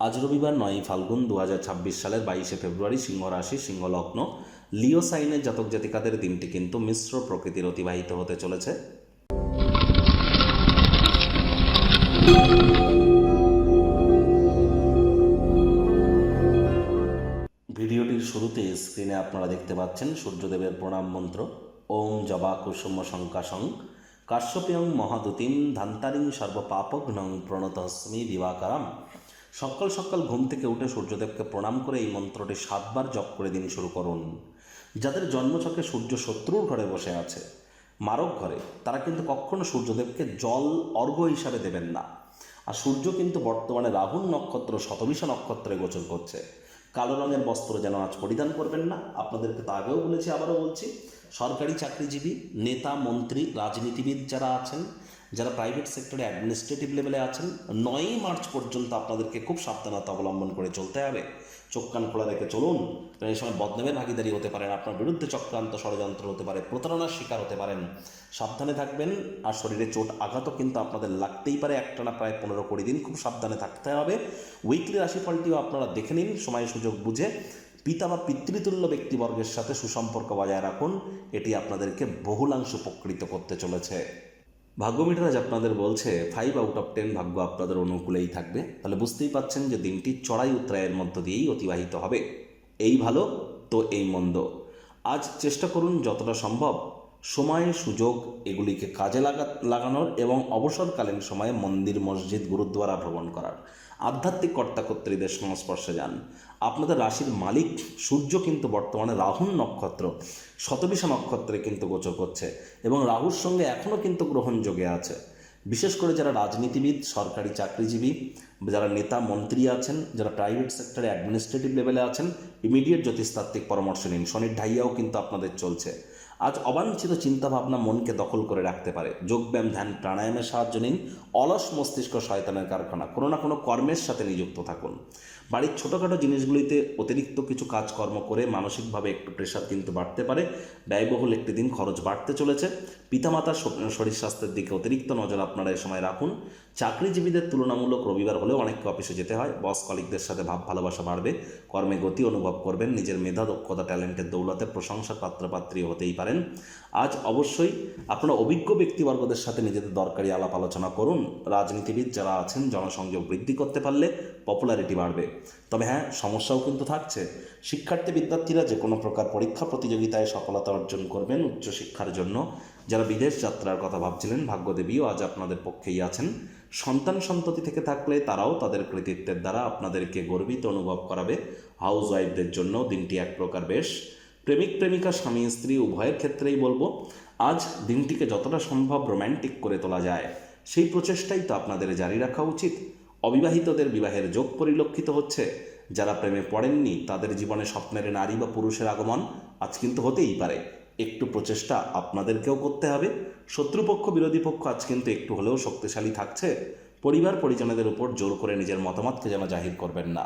আজ রবিবার 9 ফাল্গুন 2026 সালের 22 ফেব্রুয়ারি, সিংহ রাশি, সিংহ লগ্ন, লিও সাইনের জাতক জাতিকাদের দিনটি কিন্তু মিশ্র প্রকৃতির অতিবাহিত হতে চলেছে। ভিডিওটির শুরুতে স্ক্রিনে আপনারা দেখতে পাচ্ছেন সূর্যদেবের প্রণাম মন্ত্র। ওম জবা কুসুম শঙ্কাশং কাশ্যপেয়ং মহাদুতিম ধান্তারিং সর্বপাপঘ্নং প্রণতস্মি দিবাকারাম। সকাল সকাল ঘুম থেকে উঠে সূর্যদেবকে প্রণাম করে এই মন্ত্রটি 7 বার জপ করে দিন শুরু করুন। যাদের জন্মছকে সূর্য শত্রুর ঘরে বসে আছে, মারক ঘরে, তারা কিন্তু কখনো সূর্যদেবকে জল অর্ঘ্য হিসাবে দেবেন না। আর সূর্য কিন্তু বর্তমানে রাহুর নক্ষত্র শতবিশা নক্ষত্রে গোচর করছে। কালো রঙের বস্ত্র যেন আজ পরিধান করবেন না। আপনাদেরকে তো আগেও বলেছি, আবারও বলছি, সরকারি চাকরিজীবী, নেতা, মন্ত্রী, রাজনীতিবিদ যারা আছেন, যারা প্রাইভেট সেক্টরে অ্যাডমিনিস্ট্রেটিভ লেভেলে আছেন, 9ই মার্চ পর্যন্ত আপনাদেরকে খুব সাবধানতা অবলম্বন করে চলতে হবে। চোখ কান খোলা রেখে চলুন, কারণ এই সময় বদনামের ভাগিদারি হতে পারেন, আপনার বিরুদ্ধে চক্রান্ত ষড়যন্ত্র হতে পারে, প্রতারণার শিকার হতে পারেন। সাবধানে থাকবেন। আর শরীরে চোট আঘাতও কিন্তু আপনাদের লাগতেই পারে। একটানা প্রায় 15-20 দিন খুব সাবধানে থাকতে হবে। উইকলি রাশিফলটিও আপনারা দেখে নিন সময় সুযোগ বুঝে। পিতা বা পিতৃতুল্য ব্যক্তিবর্গের সাথে সুসম্পর্ক বজায় রাখুন, এটি আপনাদেরকে বহুলাংশ উপকৃত করতে চলেছে। ভাগ্যমিটার আজ আপনাদের বলছে 5 আউট অফ 10 ভাগ্য আপনাদের অনুকূলেই থাকবে। তাহলে বুঝতেই পাচ্ছেন যে দিনটি চড়াই উতরাইয়ের মধ্য দিয়েই অতিবাহিত হবে। এই ভালো তো এই মন্দ। আজ চেষ্টা করুন যতটা সম্ভব সময় সুযোগ এগুলিকে কাজে লাগানোর এবং অবসরকালীন সময়ে মন্দির, মসজিদ, গুরুদ্বারা ভ্রমণ করার। আধ্যাত্মিক কর্তাকর্ত্রীদের সংস্পর্শে যান। আপনাদের রাশির মালিক সূর্য কিন্তু বর্তমানে রাহুর নক্ষত্র শতবিশা নক্ষত্রে কিন্তু গোচর করছে এবং রাহুর সঙ্গে এখনও কিন্তু গ্রহণযোগে আছে। বিশেষ করে যারা রাজনীতিবিদ, সরকারি চাকরিজীবী, যারা নেতা মন্ত্রী আছেন, যারা প্রাইভেট সেক্টরে অ্যাডমিনিস্ট্রেটিভ লেভেলে আছেন, ইমিডিয়েট জ্যোতিষতাত্ত্বিক পরামর্শ নিন। শনির ঢাইয়াও কিন্তু আপনাদের চলছে। আজ অবাঞ্ছিত চিন্তাভাবনা মনকে দখল করে রাখতে পারে। যোগব্যায়াম, ধ্যান, প্রাণায়ামের সাহায্য নিন। অলস মস্তিষ্ক শয়তানের কারখানা। কোনো না কোনো কর্মের সাথে নিযুক্ত থাকুন। বাড়ির ছোটোখাটো জিনিসগুলিতে অতিরিক্ত কিছু কাজকর্ম করে মানসিকভাবে একটু প্রেশার কিন্তু বাড়তে পারে। ব্যয়বহুল একটি দিন, খরচ বাড়তে চলেছে। পিতামাতার শরীর স্বাস্থ্যের দিকে অতিরিক্ত নজর আপনারা এ সময় রাখুন। চাকরিজীবীদের তুলনামূলক রবিবার হলেও অনেককে অফিসে যেতে হয়। বস কলিগদের সাথে ভাব ভালোবাসা বাড়বে। কর্মে গতি অনুভব করবেন। নিজের মেধা, দক্ষতা, ট্যালেন্টের দৌলতে প্রশংসার পাত্রপাত্রী হতেই পারেন। আজ অবশ্যই আপনারা অভিজ্ঞ ব্যক্তিবর্গদের সাথে নিজেদের দরকারি আলাপ আলোচনা করুন। রাজনীতিবিদ যারা আছেন, জনসংযোগ বৃদ্ধি করতে পারলে পপুলারিটি বাড়বে। তবে হ্যাঁ, সমস্যাও কিন্তু থাকছে। শিক্ষার্থী বিদ্যার্থীরা যে কোনো প্রকার পরীক্ষা প্রতিযোগিতায় সফলতা অর্জন করবেন। উচ্চশিক্ষার জন্য যারা বিদেশ যাত্রার কথা ভাবছিলেন, ভাগ্যদেবীও আজ আপনাদের পক্ষেই আছেন। সন্তান সন্ততি থেকে থাকলে তারাও তাদের কৃতিত্বের দ্বারা আপনাদেরকে গর্বিত অনুভব করাবে। হাউস ওয়াইফদের জন্য দিনটি এক প্রকার বেশ। প্রেমিক প্রেমিকা, স্বামী স্ত্রী উভয়ের ক্ষেত্রেই বলবো, আজ দিনটিকে যতটা সম্ভব রোম্যান্টিক করে তোলা যায় সেই প্রচেষ্টাই তো আপনাদের জারি রাখা উচিত। অবিবাহিতদের বিবাহের যোগ পরিলক্ষিত হচ্ছে। যারা প্রেমে পড়েননি তাদের জীবনে স্বপ্নের নারী বা পুরুষের আগমন আজ কিন্তু হতেই পারে। একটু প্রচেষ্টা আপনাদেরকেও করতে হবে। শত্রুপক্ষ, বিরোধী পক্ষ আজ কিন্তু একটু হলেও শক্তিশালী থাকছে। পরিবার পরিজনদের উপর জোর করে নিজের মতামতকে যেন জাহির করবেন না।